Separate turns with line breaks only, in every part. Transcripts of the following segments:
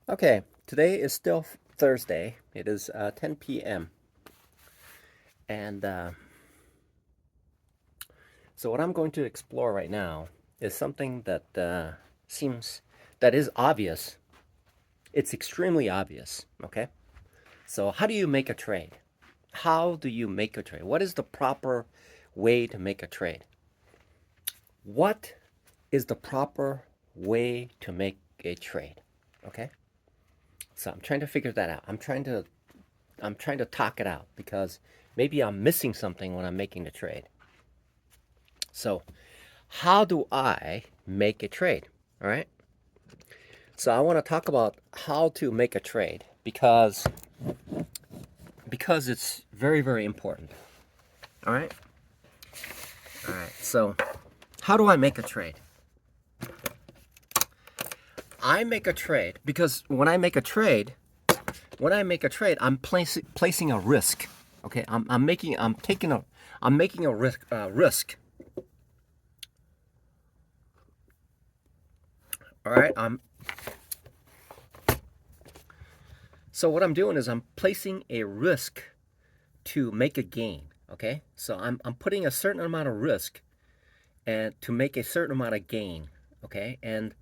Okay, today is still Thursday. It is 10 p.m. And so what I'm going to explore right now is something that that is obvious. It's extremely obvious. Okay, so how do you make a trade? How do you make a trade? What is the proper way to make a trade? What is the proper way to make a trade? Okay, so I'm trying to figure that out. I'm trying to talk it out because maybe I'm missing something when I'm making the trade. So, how do I make a trade? All right. So I want to talk about how to make a trade because it's very important. All right. All right. So, how do I make a trade? I make a trade because I'm placing a risk. Okay. I'm making a risk. All right. So what I'm doing is I'm placing a risk to make a gain. Okay, so I'm putting a certain amount of risk and to make a certain amount of gain. Okay, and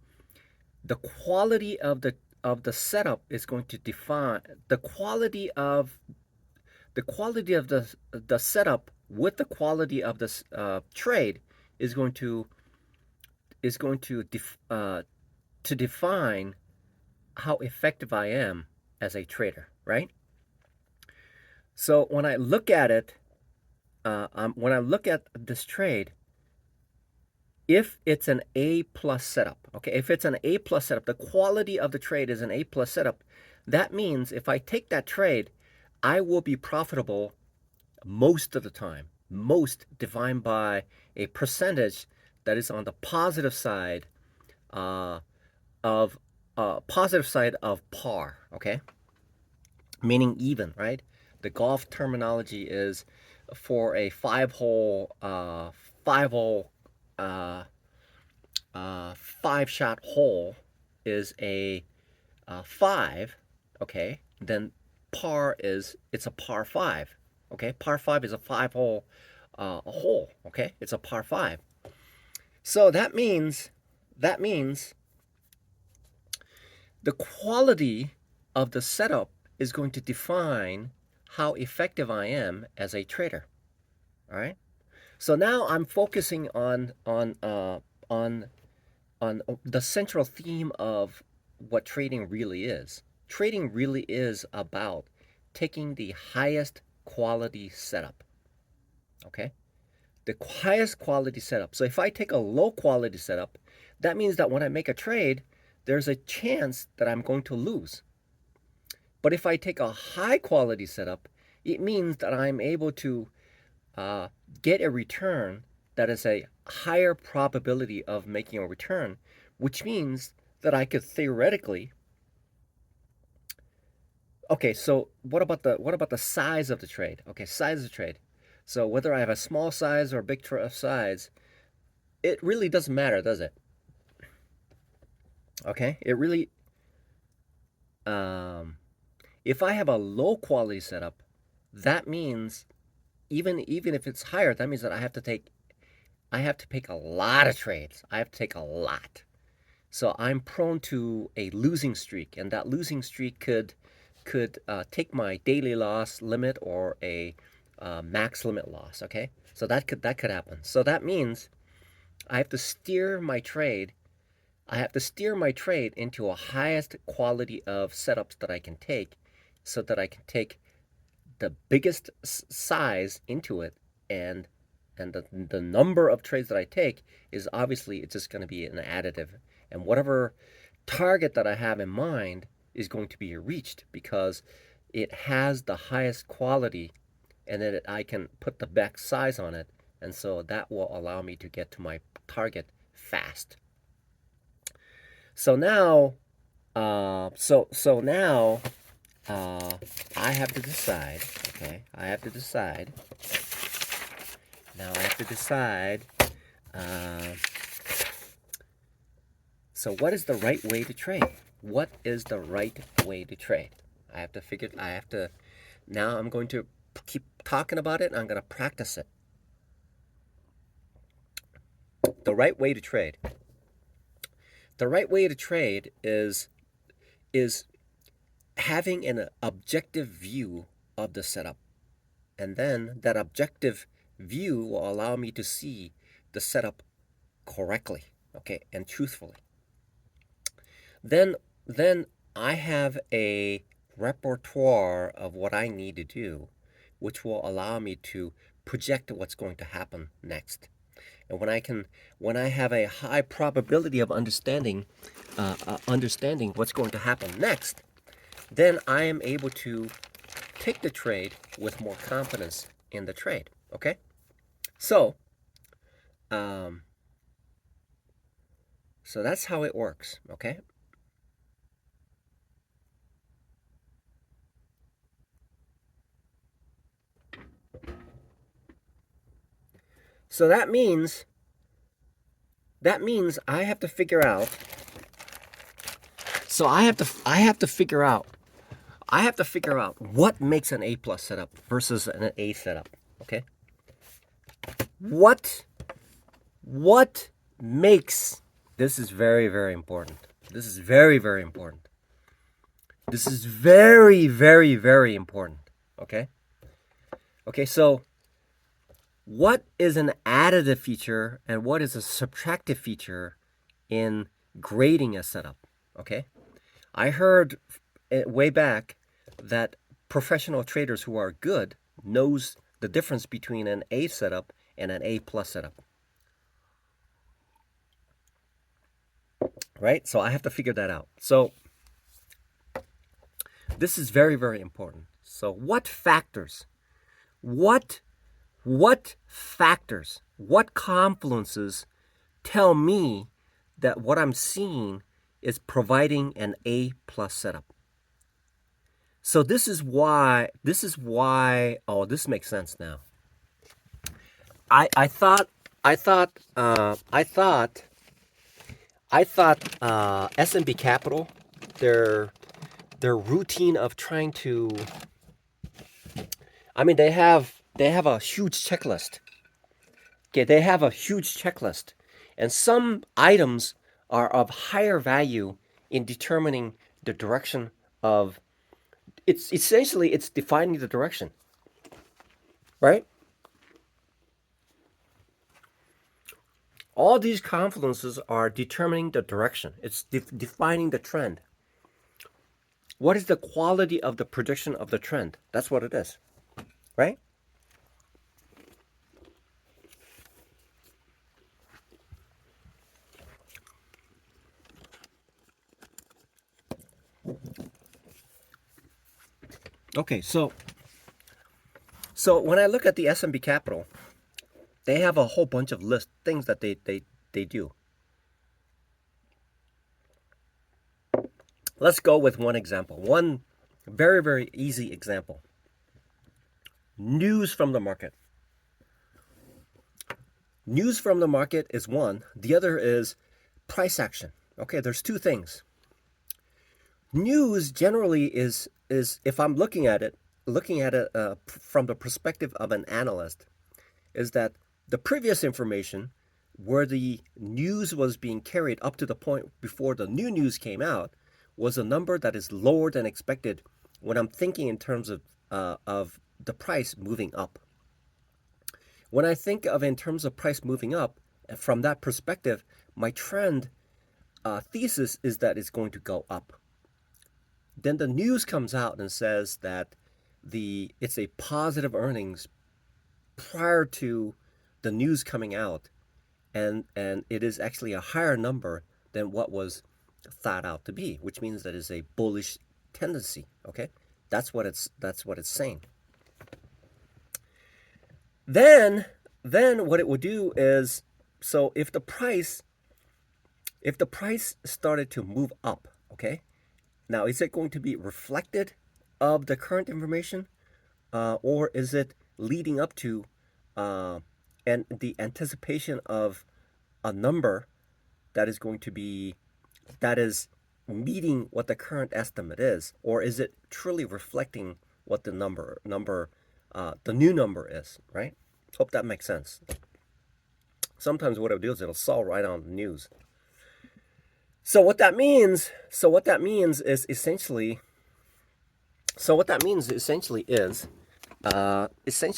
the quality of the setup is going to define the setup with the quality of the trade is going to is going to define how effective I am as a trader, right? So when I look at it, when I look at this trade, if it's an A plus setup, okay, if it's an A plus setup, the quality of the trade is an A plus setup. That means if I take that trade, I will be profitable most of the time. Most defined by a percentage that is on the uh, positive side of par. Okay, meaning even, right? The golf terminology is for a five hole, uh, five shot hole is a five. Okay, then par is it's a par five. Okay, par five is a five hole hole. Okay, it's a par five. So that means the quality of the setup is going to define how effective I am as a trader. All right. So now I'm focusing on on the central theme of what trading really is. Trading really is about taking the highest quality setup. Okay. The highest quality setup. So if I take a low quality setup, that means that when I make a trade, there's a chance that I'm going to lose. But if I take a high quality setup, it means that I'm able to uh, get a return that is a higher probability of making a return, which means that I could theoretically. Okay, so what about the size of the trade? Okay, size of the trade. So whether I have a small size or a big size, it really doesn't matter, does it? Okay, it really. Um, if I have a low quality setup, that means even if it's higher, that means that I have to take a lot of trades. I have to take a lot. So I'm prone to a losing streak, and that losing streak could take my daily loss limit or a max limit loss. Okay, so that could happen. So that means I have to steer my trade. I have to steer my trade into a highest quality of setups that I can take, so that I can take the biggest size into it, and the number of trades that I take is obviously it's just going to be an additive, and whatever target that I have in mind is going to be reached because it has the highest quality, and then I can put the best size on it, and so that will allow me to get to my target fast. So now, so now uh, I have to decide. Okay, I have to decide. Now I have to decide. Uh, so what is the right way to trade? What is the right way to trade? Now I'm going to keep talking about it and I'm going to practice it. The right way to trade. The right way to trade is having an objective view of the setup. And then that objective view will allow me to see the setup correctly, okay, and truthfully. Then I have a repertoire of what I need to do, which will allow me to project what's going to happen next. And when I have a high probability of understanding what's going to happen next, then I am able to take the trade with more confidence in the trade. Okay, so so that's how it works. Okay. So that means I have to figure out. So I have to figure out what makes an A plus setup versus an A setup. Okay. What makes, this is very, very important. This is very, very important. This is very, very, very important. Okay. Okay. So what is an additive feature and what is a subtractive feature in grading a setup? Okay. I heard way back that professional traders who are good knows the difference between an A setup and an A plus setup. Right? So I have to figure that out. So this is very, very important. So what factors, what confluences tell me that what I'm seeing is providing an A plus setup? So this is why, oh, this makes sense now. I thought S&P Capital, their routine of trying to, I mean, they have a huge checklist. Okay, they have a huge checklist, and some items are of higher value in determining the direction of. It's defining the direction, right? All these confluences are determining the direction. It's defining the trend. What is the quality of the prediction of the trend? That's what it is, right? Okay, so when I look at the S&P Capital, they have a whole bunch of things that they do. Let's go with one example. One very, very easy example. News from the market. News from the market is one. The other is price action. Okay, there's two things. News generally is if I'm looking at it from the perspective of an analyst, is that the previous information where the news was being carried up to the point before the new news came out was a number that is lower than expected when I'm thinking in terms of the price moving up. When I think of in terms of price moving up, from that perspective, my trend thesis is that it's going to go up. Then the news comes out and says that it's a positive earnings prior to the news coming out, and it is actually a higher number than what was thought out to be, which means that it's a bullish tendency. Okay, that's what it's saying. Then what it would do is, so if the price started to move up, okay, now is it going to be reflected of the current information, or is it leading up to and the anticipation of a number that is going to be, that is meeting what the current estimate is, or is it truly reflecting what the the new number is, right? Hope that makes sense. Sometimes what it'll do is it'll sell right on the news. So what that means is essentially what that means essentially is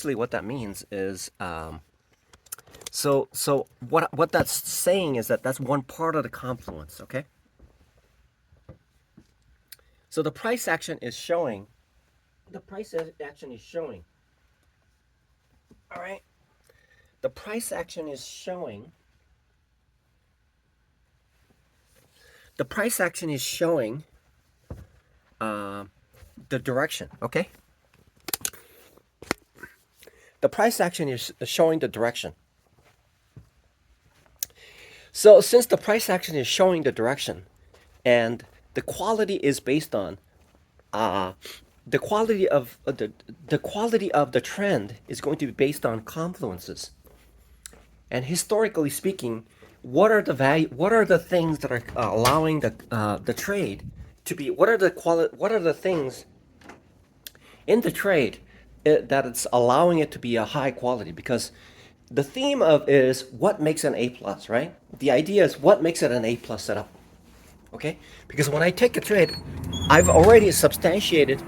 what that's saying is that that's one part of the confluence, okay? So the price action is showing, all right? The price action is showing the direction, okay? The price action is showing the direction. So since the price action is showing the direction, and the quality is based on the quality of the trend is going to be based on confluences. And historically speaking, what are the things that are allowing the trade to be? What are the things in the trade that it's allowing it to be a high quality? Because the theme of is what makes an A plus, right? The idea is what makes it an A plus setup. Okay, because when I take a trade, I've already substantiated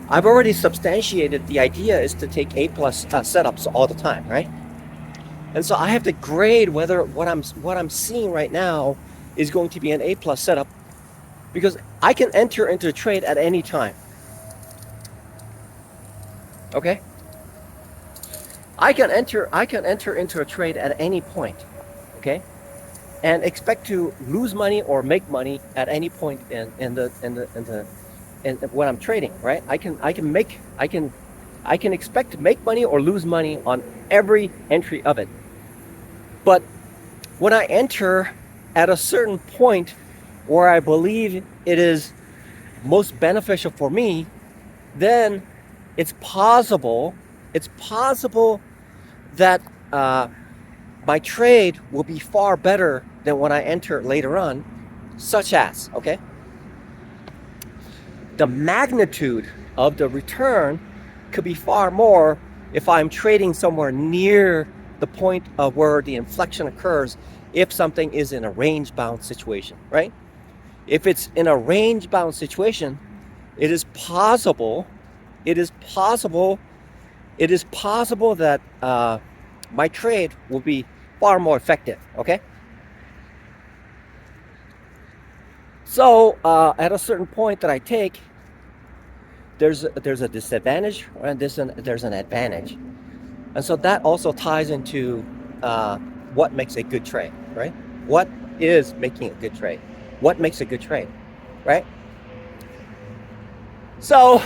the idea is to take A plus setups all the time, right? And so I have to grade whether what I'm seeing right now is going to be an A plus setup, because I can enter into a trade at any time. Okay? I can enter into a trade at any point. Okay? And expect to lose money or make money at any point in when I'm trading, right? I can expect to make money or lose money on every entry of it. But when I enter at a certain point where I believe it is most beneficial for me, then it's possible that my trade will be far better than when I enter later on, such as, okay, the magnitude of the return could be far more if I'm trading somewhere near the point of where the inflection occurs, if something is in a range bound situation, right? If it's in a range bound situation, it is possible that my trade will be far more effective, okay? So at a certain point that I take, there's a disadvantage and there's an advantage. And so that also ties into what makes a good trade, right? What is making a good trade? What makes a good trade, right? So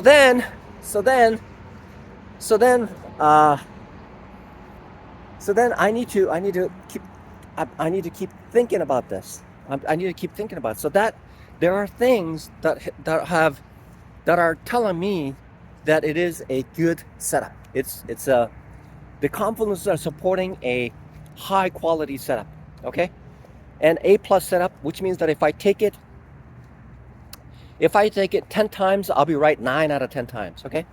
then I need to keep thinking about this. I need to keep thinking about it, so that there are things that are telling me that it is a good setup. The confluences are supporting a high quality setup, okay? An A plus setup, which means that if I take it 10 times, I'll be right 9 out of 10 times, okay?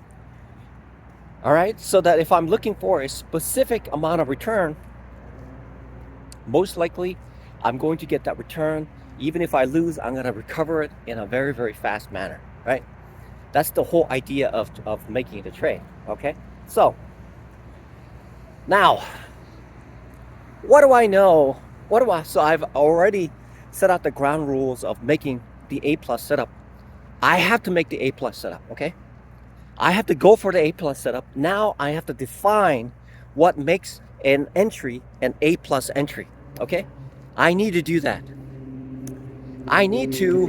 All right, so that if I'm looking for a specific amount of return, most likely I'm going to get that return. Even if I lose, I'm going to recover it in a very, very fast manner, right? That's the whole idea of making the trade, okay? So now, what do I know? So I've already set out the ground rules of making the A plus setup. I have to make the A plus setup, okay? I have to go for the A plus setup. Now I have to define what makes an entry an A plus entry, okay? I need to do that. I need to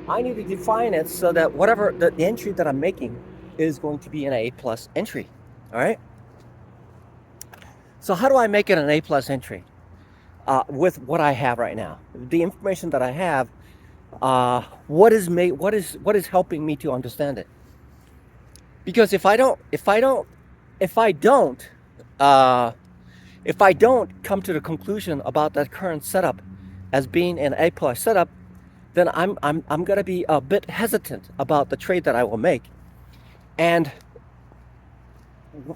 define it so that whatever the entry that I'm making is going to be an A plus entry, all right? So how do I make it an A plus entry with what I have right now? The information that I have, what is helping me to understand it? Because if I don't If I don't come to the conclusion about that current setup as being an A plus setup, then I'm gonna be a bit hesitant about the trade that I will make. And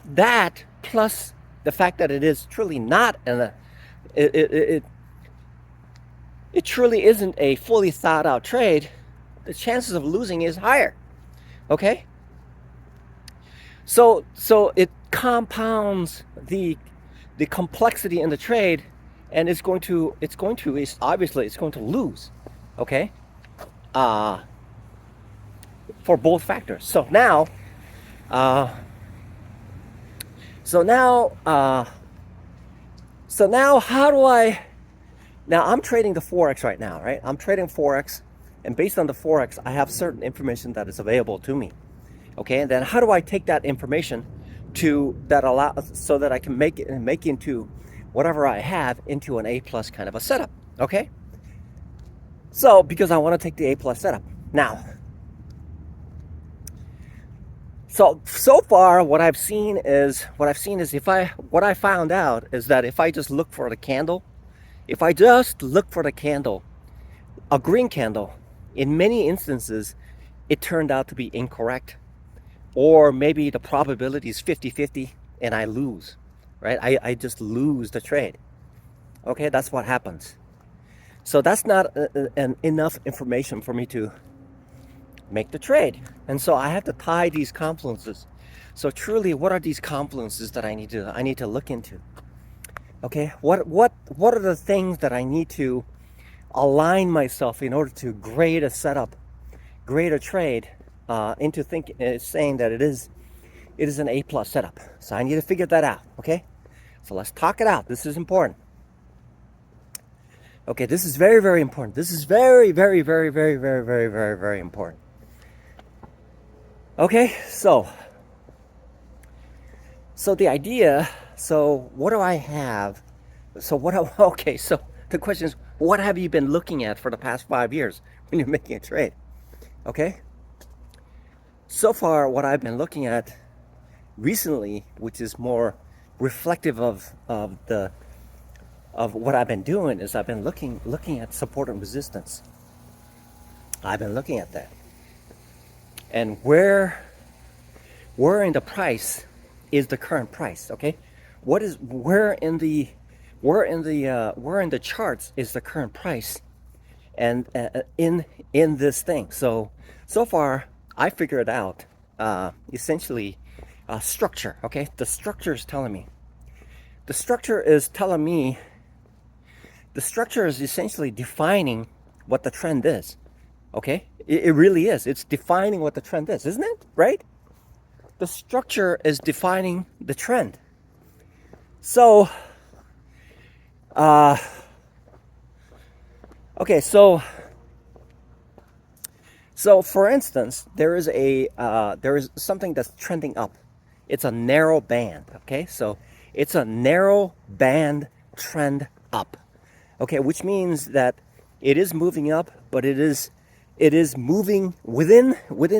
that plus the fact that it is truly not it truly isn't a fully thought out trade, the chances of losing is higher. Okay? So it compounds the complexity in the trade, and it's going to obviously it's going to lose. Okay? For both factors. So now how do I, now I'm trading the Forex right now, right? I'm trading Forex, and based on the Forex, I have certain information that is available to me. Okay, and then how do I take that information so that I can make into whatever I have into an A plus kind of a setup? Okay, so because I want to take the A plus setup now. So far, what I've seen is what I found out is that if I just look for the candle, a green candle, in many instances, it turned out to be incorrect, or maybe the probability is 50-50 and I lose, right? I just lose the trade. Okay, that's what happens. So that's not enough information for me to make the trade. And so I have to tie these confluences. So truly, what are these confluences that I need to look into? Okay, what are the things that I need to align myself in order to grade a setup, grade a trade into saying that it is an A plus setup. So I need to figure that out. Okay, so let's talk it out. This is important. Okay, this is very, very important. This is very, very, very, very, very, very, very, very important. Okay, so the idea, so what do I have? So the question is, what have you been looking at for the past 5 years when you're making a trade? Okay, so far what I've been looking at recently, which is more reflective of what I've been doing, is I've been looking at support and resistance. I've been looking at that, and where in the price is the current price. Okay, where in the charts is the current price, and in this thing. So far I figured out essentially structure. Okay, the structure is essentially defining what the trend is. Okay, it really is. It's defining what the trend is, isn't it? Right? The structure is defining the trend. So, okay, so for instance, there is something that's trending up. It's a narrow band. Okay, so it's a narrow band trend up. Okay, which means that it is moving up, but it is moving within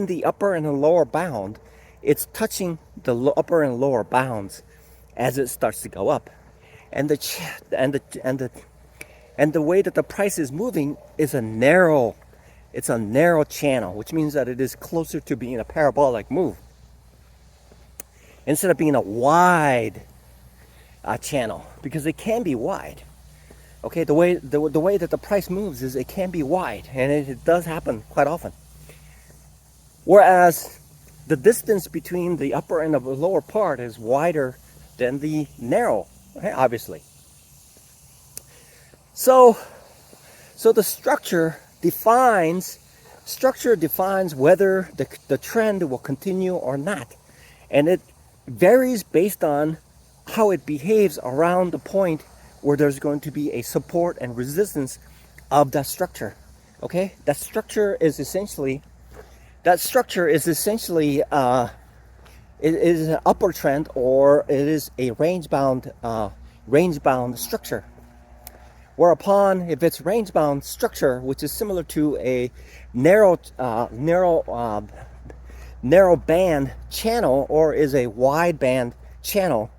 the upper and the lower bound. It's touching the upper and lower bounds as it starts to go up, and the way that the price is moving is a narrow channel, which means that it is closer to being a parabolic move instead of being a wide channel, because it can be wide. Okay, the way that the price moves is it can be wide, and it does happen quite often. Whereas the distance between the upper and the lower part is wider than the narrow, okay, obviously. So the structure defines whether the trend will continue or not, and it varies based on how it behaves around the point where there's going to be a support and resistance of that structure. Okay, that structure is essentially it is an upward trend, or it is a range bound structure. Whereupon, if it's range bound structure, which is similar to a narrow band channel, or is a wide band channel,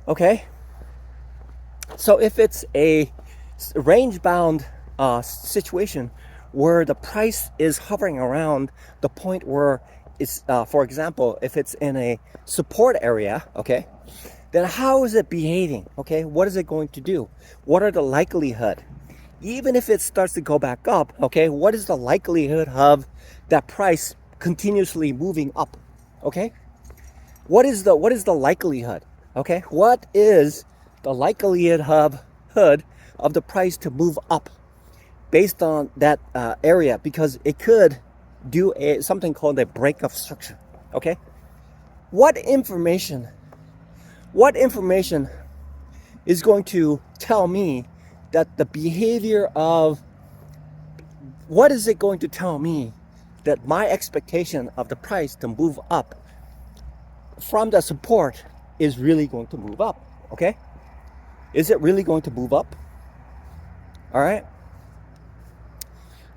okay, So if it's a range bound situation where the price is hovering around the point where it's, for example, if it's in a support area, okay, then how is it behaving? Okay, what is it going to do? What are the likelihood? Even if it starts to go back up, okay, what is the likelihood of that price continuously moving up? Okay, what is the likelihood? Okay, what is the likelihood of the price to move up based on that area? Because it could do something called a break of structure. Okay, what information is going to tell me that the behavior of, what is it going to tell me that my expectation of the price to move up from the support is really going to move up? Okay, is it really going to move up? All right,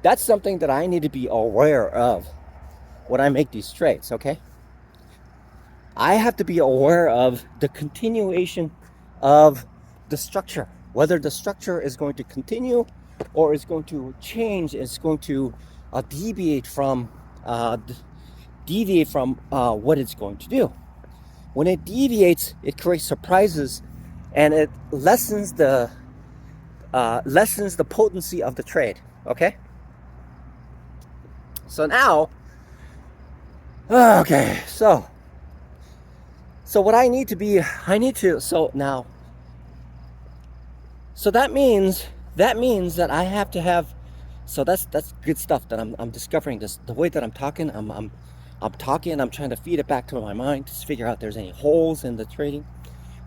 that's something that I need to be aware of when I make these trades. Okay, I have to be aware of the continuation of the structure, whether the structure is going to continue or is going to change, is going to deviate from what it's going to do. When it deviates, it creates surprises, and it lessens the potency of the trade. Okay. So now, okay, so what I need to be, so that means that I have to have, so that's good stuff that I'm discovering. This, the way that I'm talking, I'm trying to feed it back to my mind to figure out if there's any holes in the trading.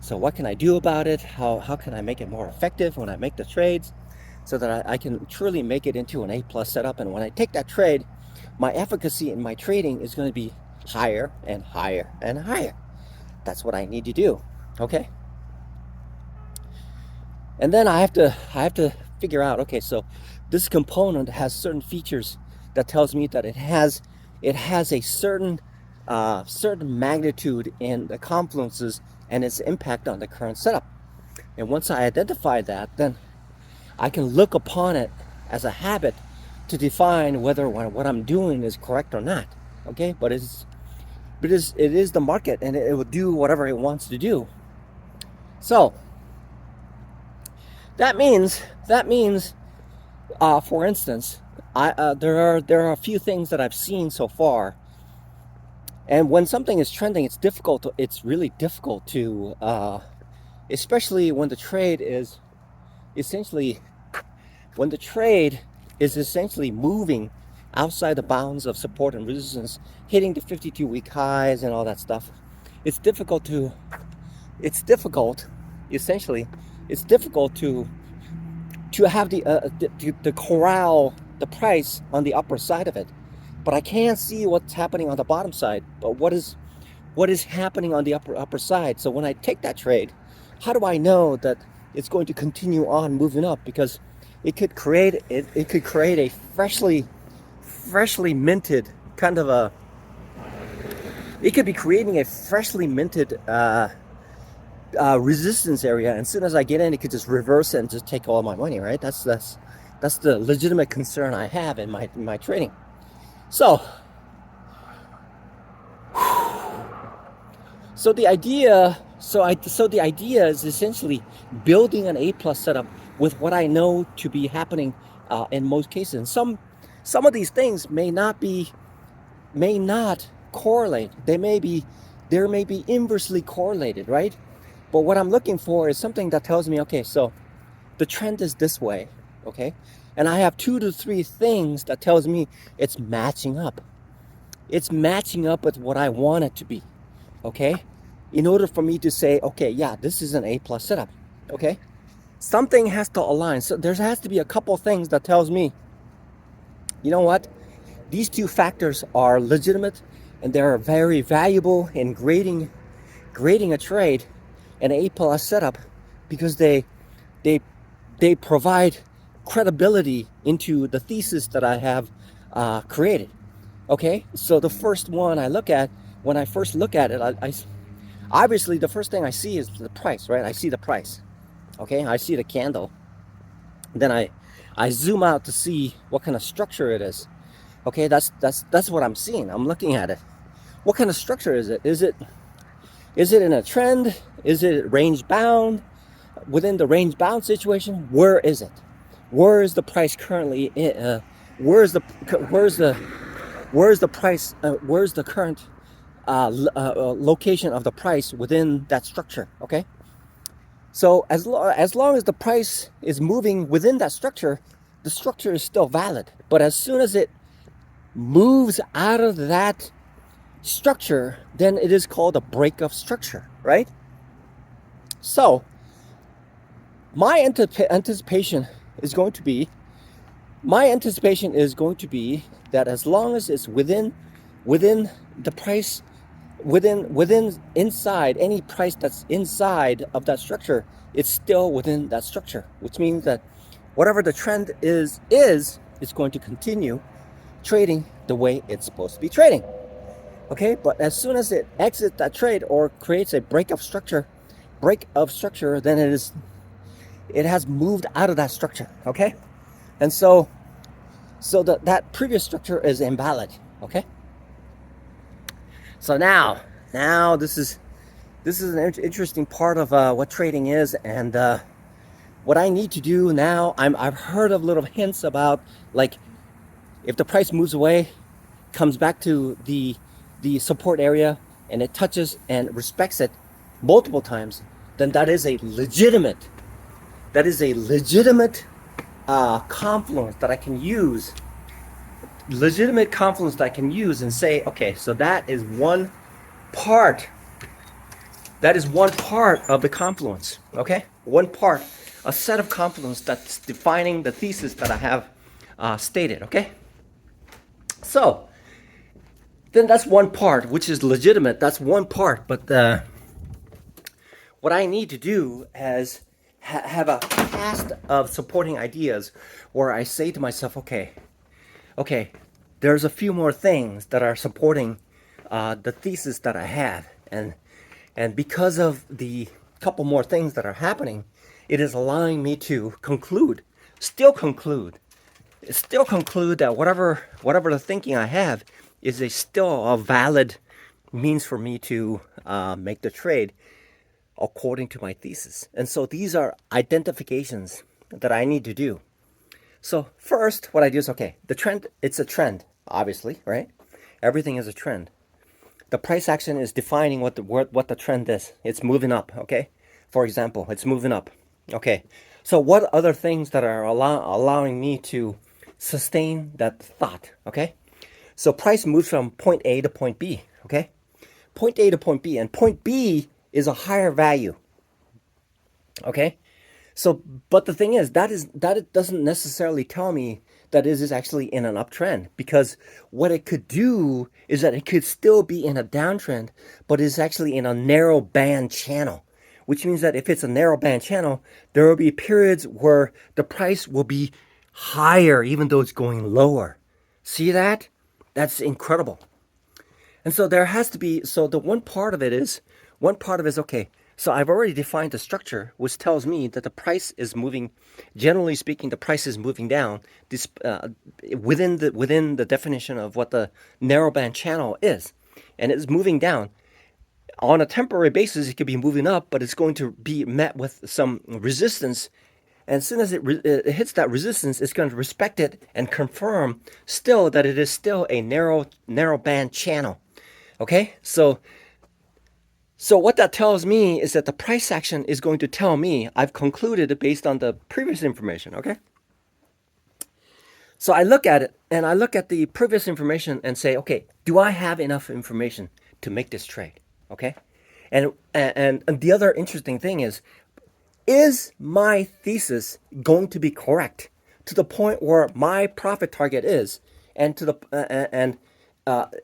So what can I do about it? How can I make it more effective when I make the trades, so that I can truly make it into an A+ setup? And when I take that trade, my efficacy in my trading is going to be higher and higher and higher. That's what I need to do. Okay. And then I have to figure out, okay, so this component has certain features that tells me that it has a certain magnitude in the confluences and its impact on the current setup. And once I identify that, then I can look upon it as a habit to define whether what I'm doing is correct or not. Okay, but it is the market, and it will do whatever it wants to do. So that means, for instance, there are a few things that I've seen so far, and when something is trending, it's really difficult to, especially when the trade is essentially moving outside the bounds of support and resistance, hitting the 52-week highs and all that stuff. It's difficult to have the corral the price on the upper side of it, but I can't see what's happening on the bottom side. But what is happening on the upper side? So when I take that trade, how do I know that it's going to continue on moving up? Because it could create a freshly minted kind of a. It could be creating a freshly minted resistance area, and as soon as I get in, it could just reverse it and just take all my money. Right? That's the legitimate concern I have in my trading. So the idea is essentially building an A+ setup with what I know to be happening in most cases. Some of these things may not correlate. They may be inversely correlated, right? But what I'm looking for is something that tells me, okay, so the trend is this way, okay? And I have 2 to 3 things that tells me it's matching up. It's matching up with what I want it to be, okay? In order for me to say, okay, yeah, this is an A+ setup, okay? Something has to align. So there has to be a couple things that tells me, you know what? These 2 factors are legitimate, and they're very valuable in grading a trade, an A+ setup, because they provide credibility into the thesis that I have created. Okay, so the first one I look at, when I first look at it, I obviously the first thing I see is the price, right? I see the price. Okay, I see the candle. Then I zoom out to see what kind of structure it is. Okay, that's what I'm seeing. I'm looking at it. What kind of structure is it? Is it in a trend? Is it range bound? Within the range bound situation, where is it? Where is the price currently? Where's the where's the where's the price? Where's the current location of the price within that structure? Okay. So as long as the price is moving within that structure, the structure is still valid. But as soon as it moves out of that structure, then it is called a break of structure, right? So my anticipation is going to be that as long as it's within the price, within inside any price that's inside of that structure, it's still within that structure, which means that whatever the trend is it's going to continue trading the way it's supposed to be trading. Okay, but as soon as it exits that trade or creates a break of structure, then it has moved out of that structure. Okay, and so that previous structure is invalid. Okay, so now this is an interesting part of what trading is, and what I need to do now. I've heard of little hints about, like, if the price moves away, comes back to the support area, and it touches and respects it multiple times, then that is a legitimate confluence that I can use. Legitimate confluence that I can use and say, okay, so that is one part. That is one part of the confluence. Okay, one part, a set of confluence that's defining the thesis that I have stated. Okay, so then that's one part, which is legitimate. That's one part, but what I need to do is have a cast of supporting ideas where I say to myself, okay, there's a few more things that are supporting the thesis that I have, and because of the couple more things that are happening, it is allowing me to still conclude that whatever the thinking I have is still a valid means for me to make the trade according to my thesis. And so these are identifications that I need to do. So first, what I do is, okay, the trend, it's a trend, obviously, right? Everything is a trend. The price action is defining what the trend is. It's moving up, okay? For example, it's moving up. Okay, so what other things that are allowing me to sustain that thought? Okay, so price moves from point A to point B. Okay, point A to point B, and point B is a higher value. Okay, so but the thing is that it doesn't necessarily tell me that it is actually in an uptrend, because what it could do is that it could still be in a downtrend, but it's actually in a narrow band channel, which means that if it's a narrow band channel, there will be periods where the price will be higher even though it's going lower. See that? That's incredible. And so there has to be, so the one part of it is, okay, so I've already defined the structure, which tells me that the price is moving, generally speaking, the price is moving down this, within the definition of what the narrowband channel is. And it's moving down. On a temporary basis, it could be moving up, but it's going to be met with some resistance. And as soon as it hits that resistance, it's going to respect it and confirm still that it is still a narrow band channel. Okay, so what that tells me is that the price action is going to tell me, I've concluded based on the previous information. Okay, so I look at it, and I look at the previous information and say, okay, do I have enough information to make this trade? Okay, and the other interesting thing is my thesis going to be correct to the point where my profit target is, and to the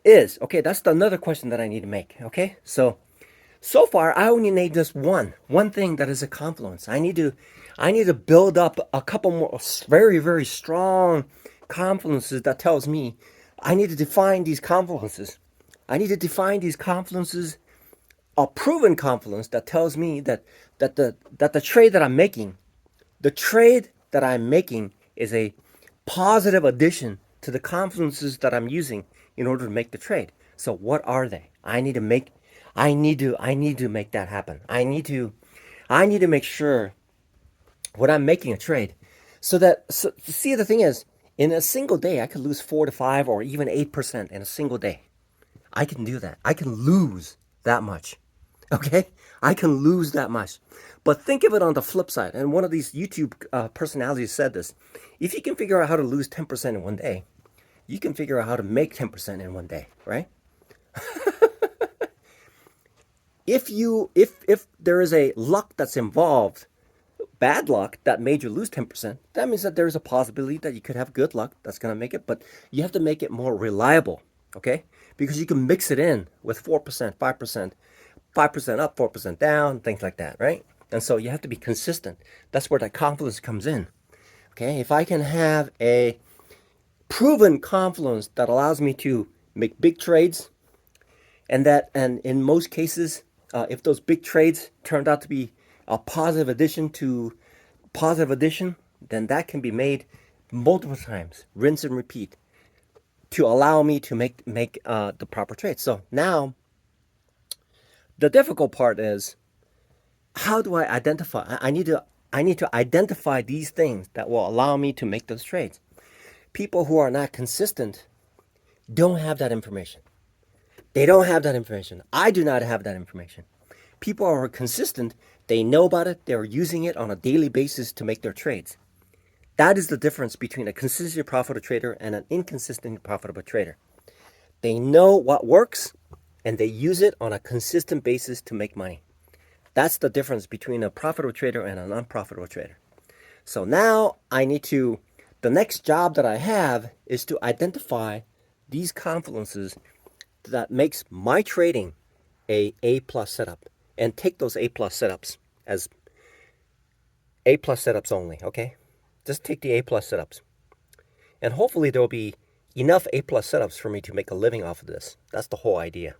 is okay? That's another question that I need to make. Okay, so far I only need just one thing that is a confluence. I need to build up a couple more very, very strong confluences that tells me I need to define these confluences. a proven confluence that tells me that the trade that I'm making, the trade that I'm making is a positive addition to the confluences that I'm using in order to make the trade. So what are they? I need to make that happen. I need to make sure when I'm making a trade so see, the thing is, in a single day I could lose 4 to 5 or even 8% in a single day. I can do that. I can lose that much. Okay? I can lose that much. But think of it on the flip side. And one of these YouTube personalities said this. If you can figure out how to lose 10% in one day, you can figure out how to make 10% in one day, right? If there is a luck that's involved, bad luck that made you lose 10%, that means that there's a possibility that you could have good luck that's going to make it, but you have to make it more reliable, okay? Because you can mix it in with 4%, 5%, 5% up, 4% down, things like that, right? And so you have to be consistent. That's where that confluence comes in, okay? If I can have a proven confluence that allows me to make big trades, and in most cases, if those big trades turned out to be a positive addition, then that can be made multiple times, rinse and repeat, to allow me to make the proper trade. So now the difficult part is, how do I identify? I need to identify these things that will allow me to make those trades. People who are not consistent don't have that information. They don't have that information. I do not have that information. People who are consistent, they know about it, they're using it on a daily basis to make their trades. That is the difference between a consistently profitable trader and an inconsistently profitable trader. They know what works and they use it on a consistent basis to make money. That's the difference between a profitable trader and an unprofitable trader. So now the next job that I have is to identify these confluences that makes my trading a plus setup, and take those A plus setups as A plus setups only, okay? Just take the A plus setups. And hopefully there will be enough A plus setups for me to make a living off of this. That's the whole idea.